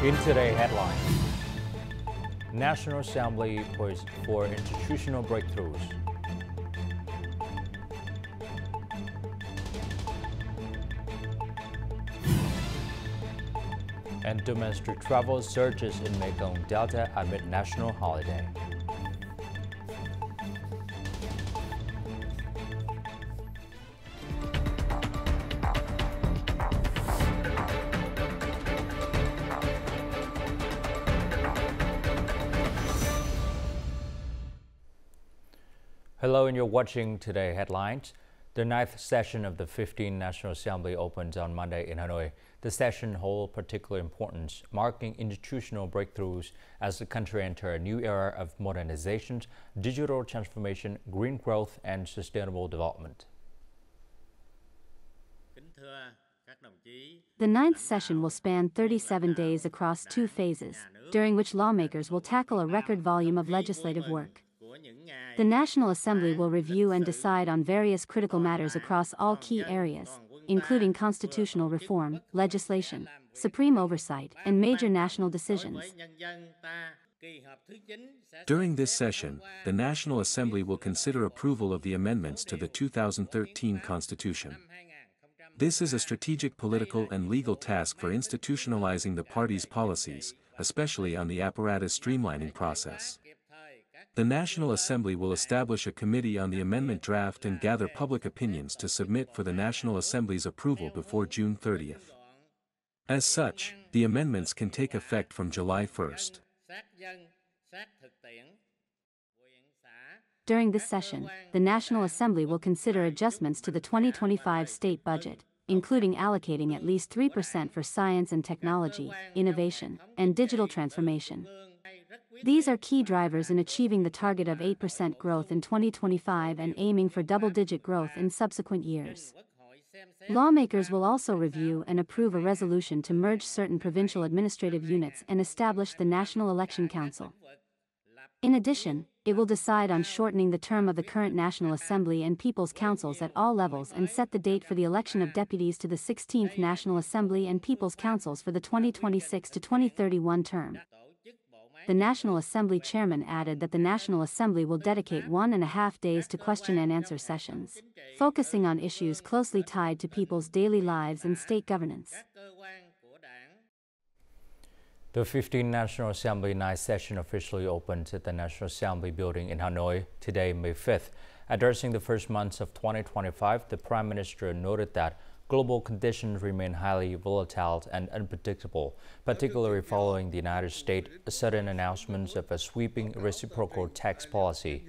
In today's headline, National Assembly poised for institutional breakthroughs. And domestic travel surges in Mekong Delta amid national holiday. Hello, and you're watching Today Headlines. The 9th session of the 15th National Assembly opens on Monday in Hanoi. The session holds particular importance, marking institutional breakthroughs as the country enters a new era of modernization, digital transformation, green growth, and sustainable development. The 9th session will span 37 days across 2 phases, during which lawmakers will tackle a record volume of legislative work. The National Assembly will review and decide on various critical matters across all key areas, including constitutional reform, legislation, supreme oversight, and major national decisions. During this session, the National Assembly will consider approval of the amendments to the 2013 Constitution. This is a strategic political and legal task for institutionalizing the party's policies, especially on the apparatus streamlining process. The National Assembly will establish a committee on the amendment draft and gather public opinions to submit for the National Assembly's approval before June 30th. As such, the amendments can take effect from July 1st. During this session, the National Assembly will consider adjustments to the 2025 state budget, including allocating at least 3% for science and technology, innovation, and digital transformation. These are key drivers in achieving the target of 8% growth in 2025 and aiming for double-digit growth in subsequent years. Lawmakers will also review and approve a resolution to merge certain provincial administrative units and establish the National Election Council. In addition, it will decide on shortening the term of the current National Assembly and People's Councils at all levels and set the date for the election of deputies to the 16th National Assembly and People's Councils for the 2026 to 2031 term. The National Assembly chairman added that the National Assembly will dedicate 1.5 days to question and answer sessions, focusing on issues closely tied to people's daily lives and state governance. The 15th National Assembly 9th session officially opened at the National Assembly building in Hanoi today, May 5th. Addressing the first months of 2025, the Prime Minister noted that global conditions remain highly volatile and unpredictable, particularly following the United States' sudden announcements of a sweeping reciprocal tax policy.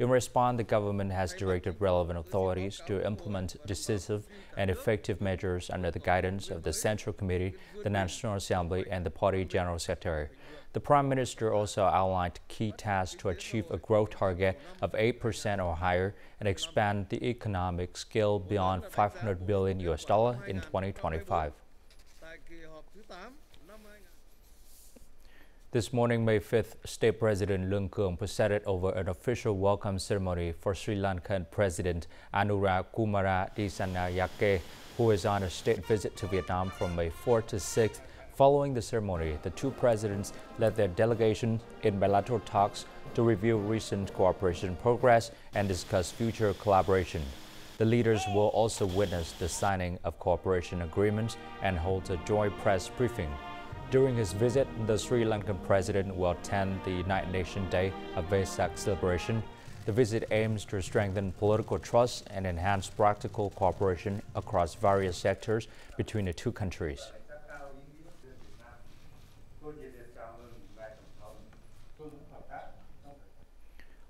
In response, the government has directed relevant authorities to implement decisive and effective measures under the guidance of the Central Committee, the National Assembly, and the Party General Secretary. The Prime Minister also outlined key tasks to achieve a growth target of 8% or higher and expand the economic scale beyond $500 billion in 2025. This morning, May 5th, State President Lương presided over an official welcome ceremony for Sri Lankan President Anura Kumara Dissanayake, who is on a state visit to Vietnam from May 4th to 6th. Following the ceremony, the two presidents led their delegation in bilateral talks to review recent cooperation progress and discuss future collaboration. The leaders will also witness the signing of cooperation agreements and hold a joint press briefing. During his visit, the Sri Lankan President will attend the United Nations Day of VESA celebration. The visit aims to strengthen political trust and enhance practical cooperation across various sectors between the two countries.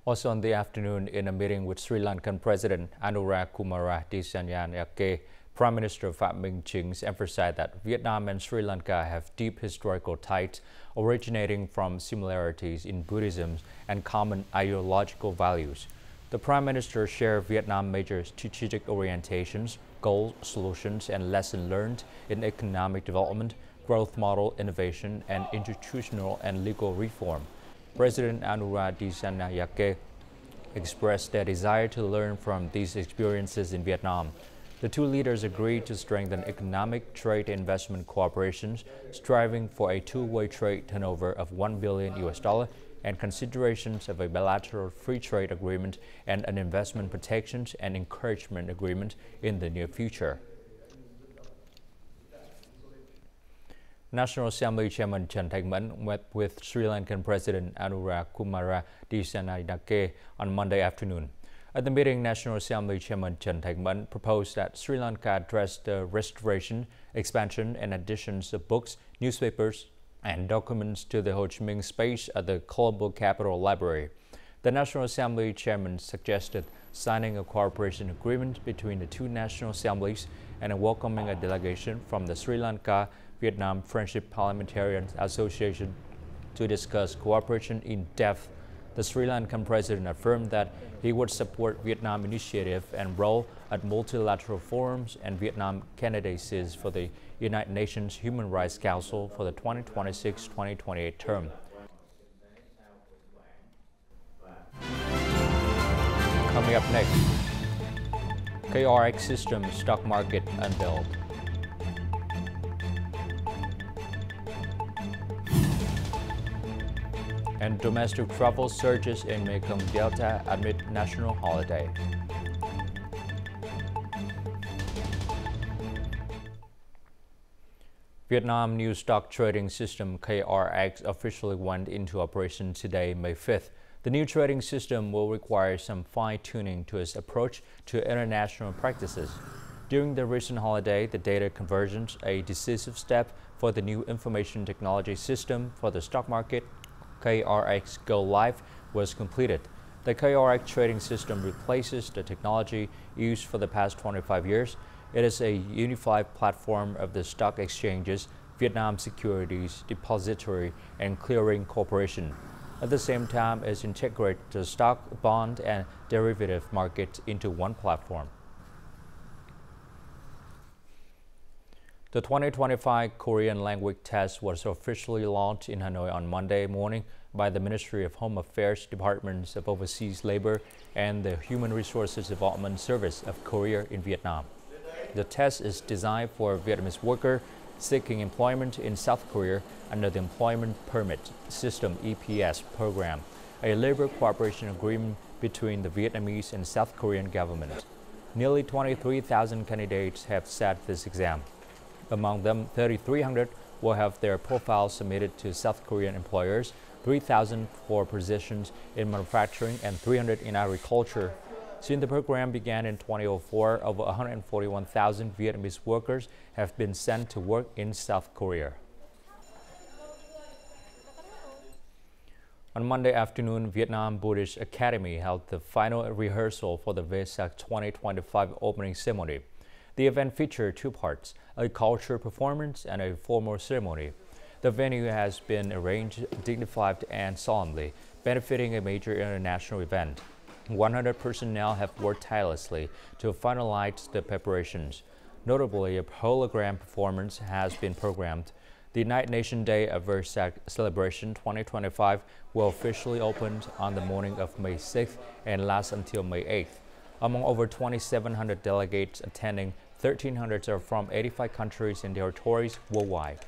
Also in the afternoon, in a meeting with Sri Lankan President Anura Kumara Dissanayake, Prime Minister Phạm Minh Chính emphasized that Vietnam and Sri Lanka have deep historical ties originating from similarities in Buddhism and common ideological values. The Prime Minister shared Vietnam's major strategic orientations, goals, solutions, and lessons learned in economic development, growth model innovation, and institutional and legal reform. President Anura Dissanayake expressed their desire to learn from these experiences in Vietnam. The two leaders agreed to strengthen economic trade and investment cooperations, striving for a two-way trade turnover of $1 billion and considerations of a bilateral free trade agreement and an investment protections and encouragement agreement in the near future. National Assembly Chairman Trần Thanh Mẫn met with Sri Lankan President Kumara Dissanayake on Monday afternoon. At the meeting, National Assembly Chairman Trần Thanh Mẫn proposed that Sri Lanka address the restoration, expansion, and additions of books, newspapers, and documents to the Ho Chi Minh space at the Colombo Capitol Library. The National Assembly Chairman suggested signing a cooperation agreement between the two National Assemblies and welcoming a delegation from the Sri Lanka Vietnam Friendship Parliamentarian Association to discuss cooperation in depth. The Sri Lankan President affirmed that he would support Vietnam initiative and role at multilateral forums and Vietnam candidacies for the United Nations Human Rights Council for the 2026-2028 term. Coming up next, KRX system stock market unveiled. And domestic travel surges in Mekong Delta amid national holiday. Vietnam new stock trading system KRX officially went into operation today, May 5th. The new trading system will require some fine-tuning to its approach to international practices. During the recent holiday, the data convergence, a decisive step for the new information technology system for the stock market, KRX Go Live, was completed. The KRX trading system replaces the technology used for the past 25 years. It is a unified platform of the stock exchanges, Vietnam Securities Depository and Clearing Corporation. At the same time, it integrates the stock, bond, and derivative markets into one platform. The 2025 Korean language test was officially launched in Hanoi on Monday morning by the Ministry of Home Affairs, Departments of Overseas Labor, and the Human Resources Development Service of Korea in Vietnam. The test is designed for Vietnamese workers seeking employment in South Korea under the Employment Permit System EPS program, a labor cooperation agreement between the Vietnamese and South Korean government. Nearly 23,000 candidates have sat this exam. Among them, 3,300 will have their profiles submitted to South Korean employers, 3,000 for positions in manufacturing, and 300 in agriculture. Since the program began in 2004, over 141,000 Vietnamese workers have been sent to work in South Korea. On Monday afternoon, Vietnam Buddhist Academy held the final rehearsal for the VESA 2025 opening ceremony. The event featured two parts, a culture performance and a formal ceremony. The venue has been arranged dignified and solemnly, benefiting a major international event. 100 personnel have worked tirelessly to finalize the preparations. Notably, a hologram performance has been programmed. The United Nations Day of VESA Celebration 2025 will officially open on the morning of May 6th and last until May 8th. Among over 2,700 delegates attending, 1,300 are from 85 countries and territories worldwide.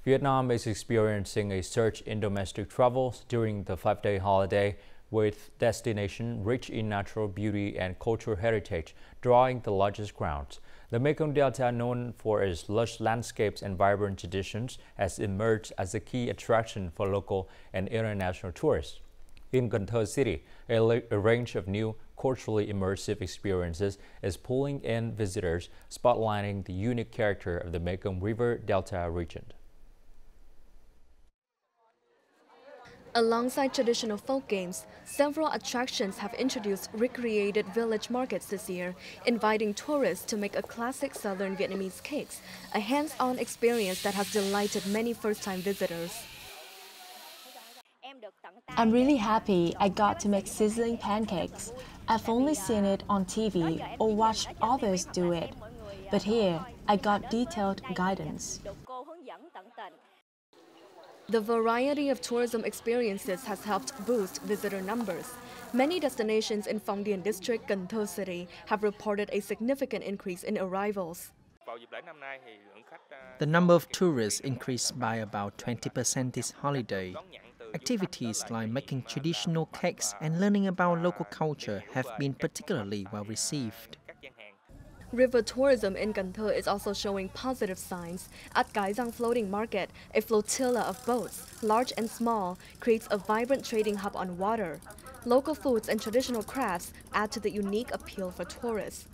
Vietnam is experiencing a surge in domestic travels during the 5-day holiday, with destinations rich in natural beauty and cultural heritage drawing the largest crowds. The Mekong Delta, known for its lush landscapes and vibrant traditions, has emerged as a key attraction for local and international tourists. In Cần Thơ City, a range of new culturally immersive experiences is pulling in visitors, spotlighting the unique character of the Mekong River Delta region. Alongside traditional folk games, several attractions have introduced recreated village markets this year, inviting tourists to make a classic southern Vietnamese cakes, a hands-on experience that has delighted many first-time visitors. I'm really happy I got to make sizzling pancakes. I've only seen it on TV or watched others do it, but here I got detailed guidance. The variety of tourism experiences has helped boost visitor numbers. Many destinations in Phong Dien District, Cần Thơ City have reported a significant increase in arrivals. The number of tourists increased by about 20% this holiday. Activities like making traditional cakes and learning about local culture have been particularly well received. River tourism in Cần Thơ is also showing positive signs. At Cái Răng Floating Market, a flotilla of boats, large and small, creates a vibrant trading hub on water. Local foods and traditional crafts add to the unique appeal for tourists.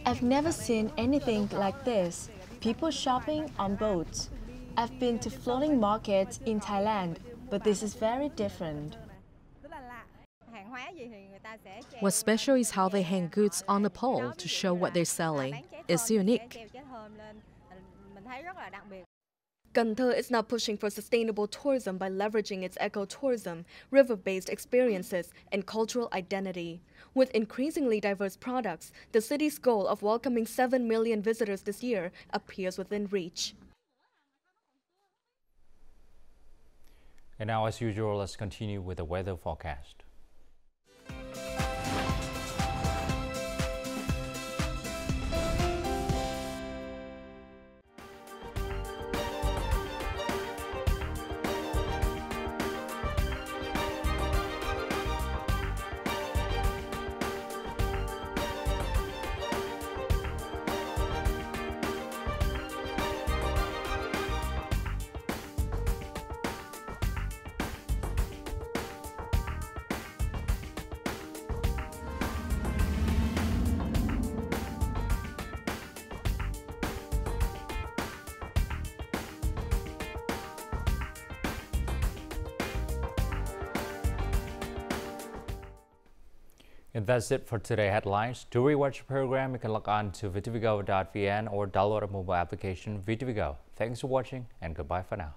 I've never seen anything like this. People shopping on boats. I've been to floating markets in Thailand, but this is very different. What's special is how they hang goods on the pole to show what they're selling. It's unique. Cần Thơ is now pushing for sustainable tourism by leveraging its ecotourism, river-based experiences, and cultural identity. With increasingly diverse products, the city's goal of welcoming 7 million visitors this year appears within reach. And now, as usual, let's continue with the weather forecast. And that's it for today's headlines. To rewatch the program, you can log on to VTVgo.vn or download a mobile application VTVgo. Thanks for watching and goodbye for now.